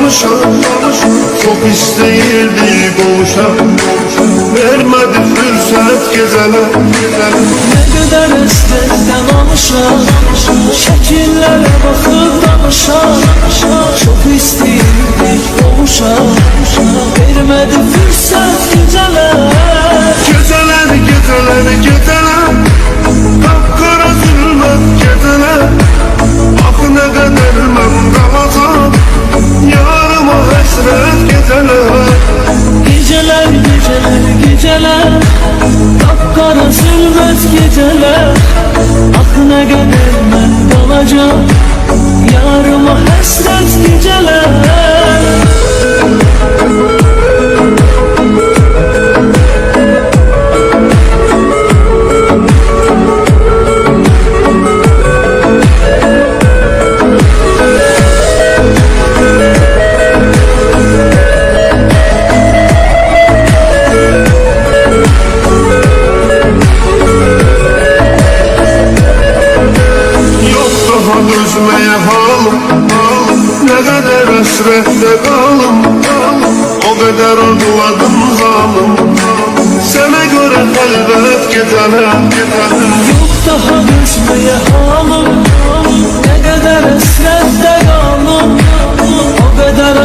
danışan. Çok isteyirdi qovuşan, vermedi fürsət gecələr. Ne kadar estekten almışam, şekillere bakıp danışam. Çok isteyirdik kavuşam, vermedi fırsat geceler. Geceler, geceler, geceler, kapkara zülmət geceler. Ah ne kadar mən qalacam, yarıma həsrət geceler. Geceler, geceler, geceler, kapkara zülmet geceler. Ah ne kadar ben kalacağım, yarıma hasret geceler. Dözmeye halım, ne kadar hasrette kalım. O kadar ardıladım zalim, sana göre elbet gidelim. Yok daha dözmeye halım, ne kadar hasrette kalım. O kadar